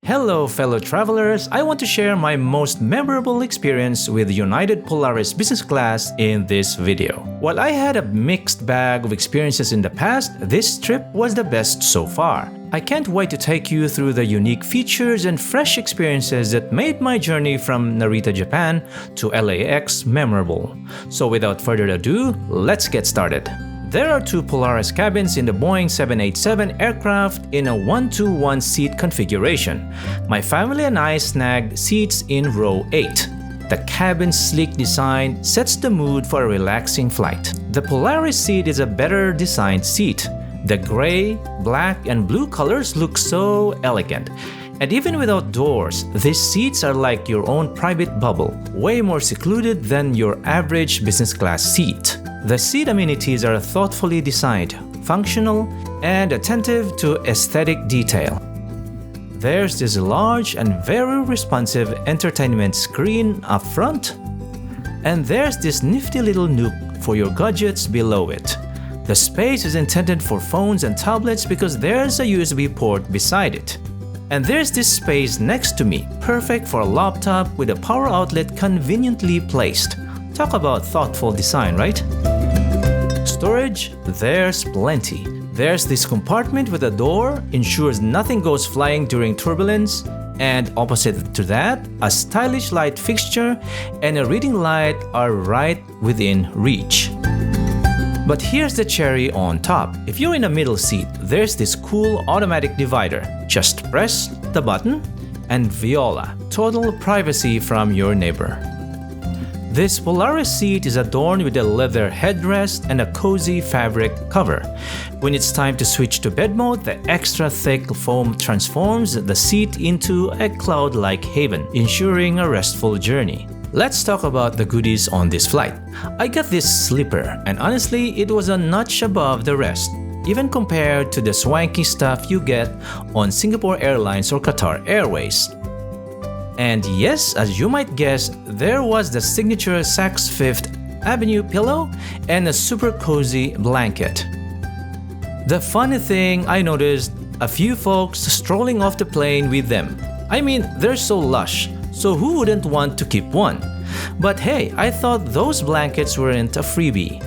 Hello fellow travelers, I want to share my most memorable experience with United Polaris Business Class in this video. While I had a mixed bag of experiences in the past, this trip was the best so far. I can't wait to take you through the unique features and fresh experiences that made my journey from Narita, Japan to LAX memorable. So without further ado, let's get started. There are two Polaris cabins in the Boeing 787 aircraft in a 1-to-1 seat configuration. My family and I snagged seats in row 8. The cabin's sleek design sets the mood for a relaxing flight. The Polaris seat is a better designed seat. The gray, black, and blue colors look so elegant. And even without doors, these seats are like your own private bubble, way more secluded than your average business class seat. The seat amenities are thoughtfully designed, functional, and attentive to aesthetic detail. There's this large and very responsive entertainment screen up front, and there's this nifty little nook for your gadgets below it. The space is intended for phones and tablets because there's a USB port beside it. And there's this space next to me, perfect for a laptop with a power outlet conveniently placed. Talk about thoughtful design, right? Storage, there's plenty. There's this compartment with a door, ensures nothing goes flying during turbulence, and opposite to that, a stylish light fixture and a reading light are right within reach. But here's the cherry on top. If you're in a middle seat, there's this cool automatic divider. Just press the button and voila, total privacy from your neighbor. This Polaris seat is adorned with a leather headrest and a cozy fabric cover. When it's time to switch to bed mode, the extra thick foam transforms the seat into a cloud-like haven, ensuring a restful journey. Let's talk about the goodies on this flight. I got this sleeper, and honestly, it was a notch above the rest, even compared to the swanky stuff you get on Singapore Airlines or Qatar Airways. And yes, as you might guess, there was the signature Saks Fifth Avenue pillow and a super cozy blanket. The funny thing I noticed, a few folks strolling off the plane with them. I mean, they're so lush, so who wouldn't want to keep one? But hey, I thought those blankets weren't a freebie.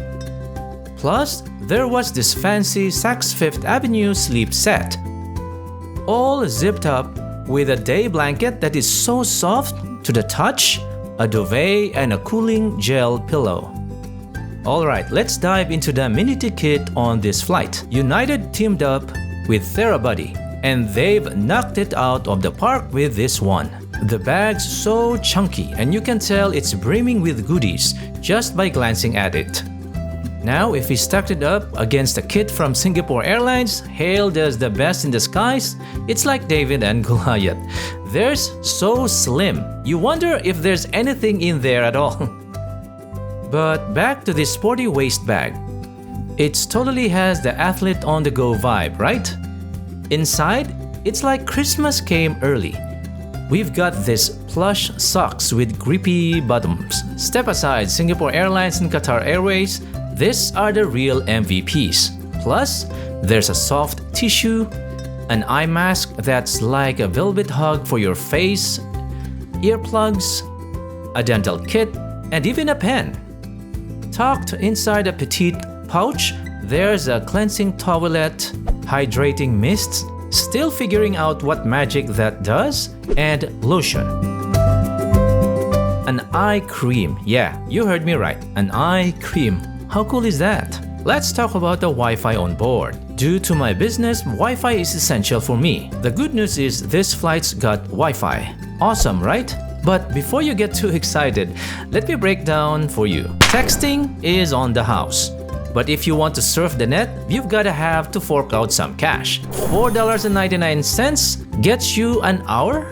Plus, there was this fancy Saks Fifth Avenue sleep set, all zipped up with a day blanket that is so soft to the touch, a duvet, and a cooling gel pillow. Alright, let's dive into the Amenity Kit on this flight. United teamed up with TheraBuddy, and they've knocked it out of the park with this one. The bag's so chunky, and you can tell it's brimming with goodies just by glancing at it. Now, if we stacked it up against a kit from Singapore Airlines, hailed as the best in the skies, it's like David and Goliath. They're so slim, you wonder if there's anything in there at all. But back to this sporty waist bag. It totally has the athlete on the go vibe, right? Inside, it's like Christmas came early. We've got this plush socks with grippy bottoms. Step aside Singapore Airlines and Qatar Airways, these are the real MVPs. Plus, there's a soft tissue, an eye mask that's like a velvet hug for your face, earplugs, a dental kit, and even a pen. Tucked inside a petite pouch, there's a cleansing towelette, hydrating mists, still figuring out what magic that does, and lotion. An eye cream. Yeah, you heard me right. An eye cream. How cool is that? Let's talk about the Wi-Fi on board. Due to my business, Wi-Fi is essential for me. The good news is this flight's got Wi-Fi. Awesome, right? But before you get too excited, let me break down for you. Texting is on the house. But if you want to surf the net, you've gotta have to fork out some cash. $4.99 gets you an hour,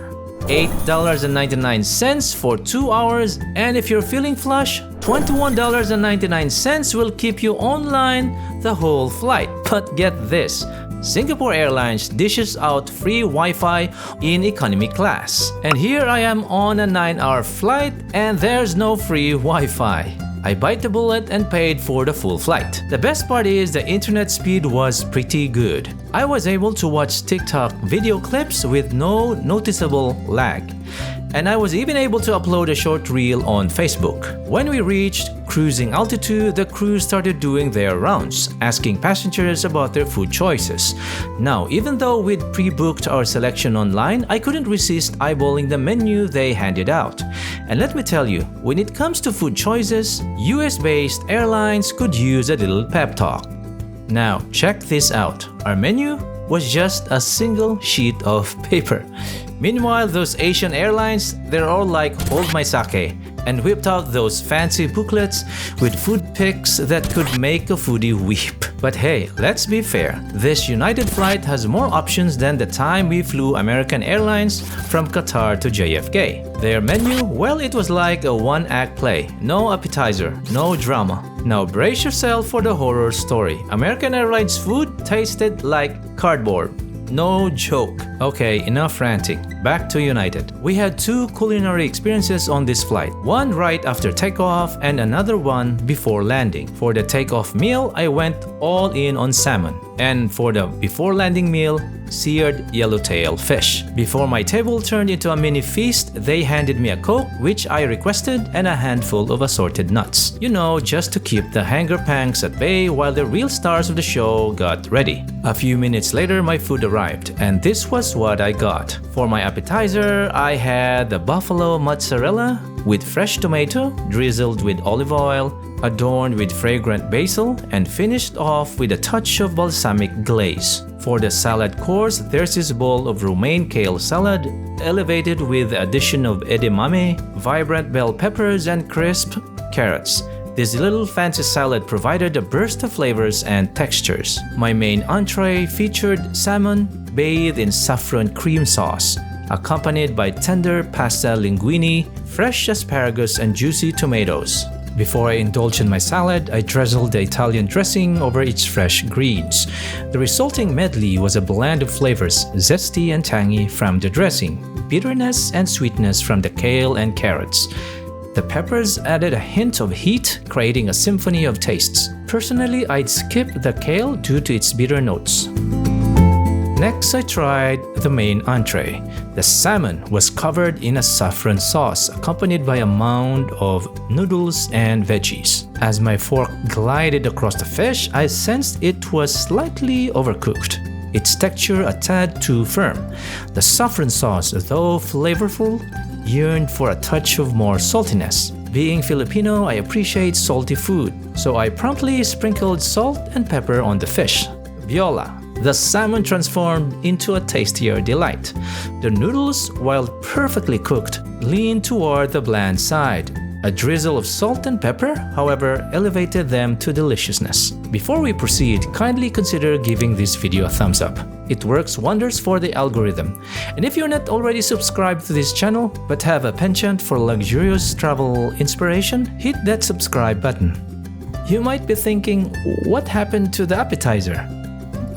$8.99 for 2 hours, and if you're feeling flush, $21.99 will keep you online the whole flight. But get this, Singapore Airlines dishes out free Wi-Fi in economy class. And here I am on a 9-hour flight and there's no free Wi-Fi. I bite the bullet and paid for the full flight. The best part is the internet speed was pretty good. I was able to watch TikTok video clips with no noticeable lag. And I was even able to upload a short reel on Facebook. When we reached cruising altitude, the crew started doing their rounds, asking passengers about their food choices. Now, even though we'd pre-booked our selection online, I couldn't resist eyeballing the menu they handed out. And let me tell you, when it comes to food choices, US-based airlines could use a little pep talk. Now, check this out. Our menu was just a single sheet of paper. Meanwhile, those Asian airlines, they're all like, hold my sake, and whipped out those fancy booklets with food pics that could make a foodie weep. But hey, let's be fair. This United flight has more options than the time we flew American Airlines from Qatar to JFK. Their menu, well, it was like a one-act play. No appetizer, no drama. Now brace yourself for the horror story. American Airlines food tasted like cardboard. No joke. Okay, enough ranting. Back to United. We had two culinary experiences on this flight. One right after takeoff and another one before landing. For the takeoff meal, I went all in on salmon. And for the before landing meal, seared yellowtail fish. Before my table turned into a mini feast, they handed me a Coke, which I requested, and a handful of assorted nuts. You know, just to keep the hunger pangs at bay while the real stars of the show got ready. A few minutes later, my food arrived, and this was what I got. For my appetizer, I had the buffalo mozzarella with fresh tomato, drizzled with olive oil, adorned with fragrant basil, and finished off with a touch of balsamic glaze. For the salad course, there's this bowl of romaine kale salad, elevated with the addition of edamame, vibrant bell peppers, and crisp carrots. This little fancy salad provided a burst of flavors and textures. My main entree featured salmon bathed in saffron cream sauce, accompanied by tender pasta linguine, fresh asparagus, and juicy tomatoes. Before I indulged in my salad, I drizzled the Italian dressing over its fresh greens. The resulting medley was a blend of flavors, zesty and tangy from the dressing, bitterness and sweetness from the kale and carrots. The peppers added a hint of heat, creating a symphony of tastes. Personally, I'd skip the kale due to its bitter notes. Next, I tried the main entree. The salmon was covered in a saffron sauce, accompanied by a mound of noodles and veggies. As my fork glided across the fish, I sensed it was slightly overcooked, its texture a tad too firm. The saffron sauce, though flavorful, yearned for a touch of more saltiness. Being Filipino, I appreciate salty food, so I promptly sprinkled salt and pepper on the fish. Viola. The salmon transformed into a tastier delight. The noodles, while perfectly cooked, leaned toward the bland side. A drizzle of salt and pepper, however, elevated them to deliciousness. Before we proceed, kindly consider giving this video a thumbs up. It works wonders for the algorithm. And if you're not already subscribed to this channel, but have a penchant for luxurious travel inspiration, hit that subscribe button. You might be thinking, what happened to the appetizer?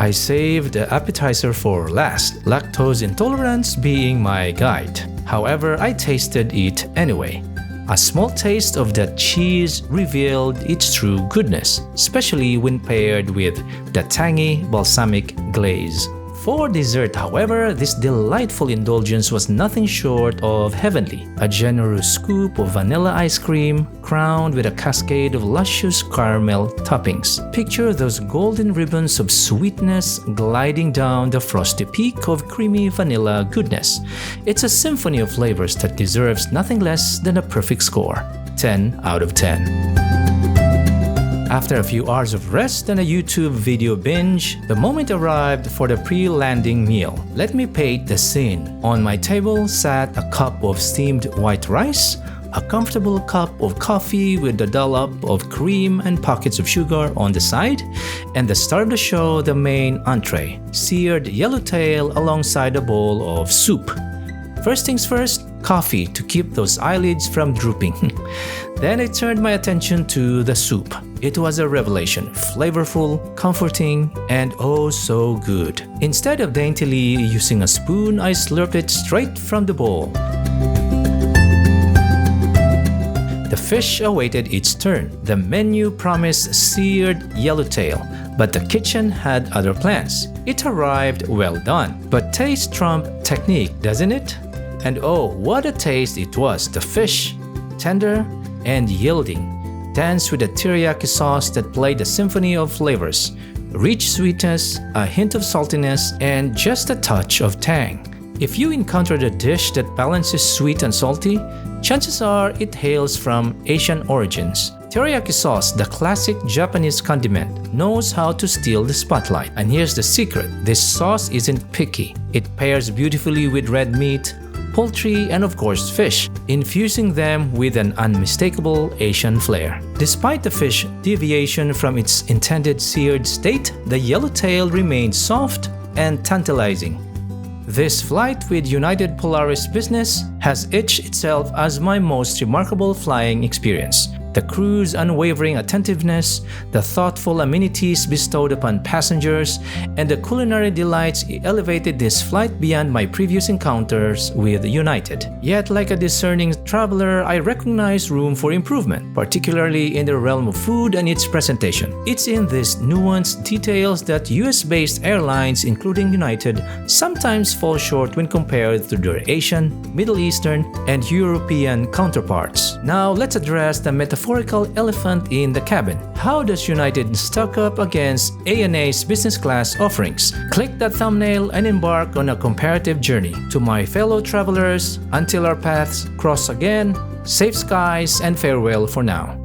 I saved the appetizer for last, lactose intolerance being my guide. However, I tasted it anyway. A small taste of the cheese revealed its true goodness, especially when paired with the tangy balsamic glaze. For dessert, however, this delightful indulgence was nothing short of heavenly. A generous scoop of vanilla ice cream, crowned with a cascade of luscious caramel toppings. Picture those golden ribbons of sweetness gliding down the frosty peak of creamy vanilla goodness. It's a symphony of flavors that deserves nothing less than a perfect score. 10 out of 10. After a few hours of rest and a YouTube video binge, the moment arrived for the pre-landing meal. Let me paint the scene. On my table sat a cup of steamed white rice, a comfortable cup of coffee with a dollop of cream and pockets of sugar on the side, and the star of the show, the main entree, seared yellowtail alongside a bowl of soup. First things first, coffee to keep those eyelids from drooping. Then I turned my attention to the soup. It was a revelation, flavorful, comforting, and oh so good. Instead of daintily using a spoon, I slurped it straight from the bowl. The fish awaited its turn. The menu promised seared yellowtail, but the kitchen had other plans. It arrived well done, but taste trumped technique, doesn't it? And oh, what a taste it was! The fish, tender and yielding, danced with a teriyaki sauce that played a symphony of flavors. Rich sweetness, a hint of saltiness, and just a touch of tang. If you encountered a dish that balances sweet and salty, chances are it hails from Asian origins. Teriyaki sauce, the classic Japanese condiment, knows how to steal the spotlight. And here's the secret: this sauce isn't picky. It pairs beautifully with red meat, poultry, and of course fish, infusing them with an unmistakable Asian flair. Despite the fish deviation from its intended seared state, the yellowtail remained soft and tantalizing. This flight with United Polaris Business has etched itself as my most remarkable flying experience. The crew's unwavering attentiveness, the thoughtful amenities bestowed upon passengers, and the culinary delights elevated this flight beyond my previous encounters with United. Yet, like a discerning traveler, I recognize room for improvement, particularly in the realm of food and its presentation. It's in these nuanced details that US-based airlines, including United, sometimes fall short when compared to their Asian, Middle Eastern, and European counterparts. Now, let's address the metaphorical elephant in the cabin. How does United stack up against ANA's business class offerings? Click that thumbnail and embark on a comparative journey. To my fellow travelers, until our paths cross again, safe skies and farewell for now.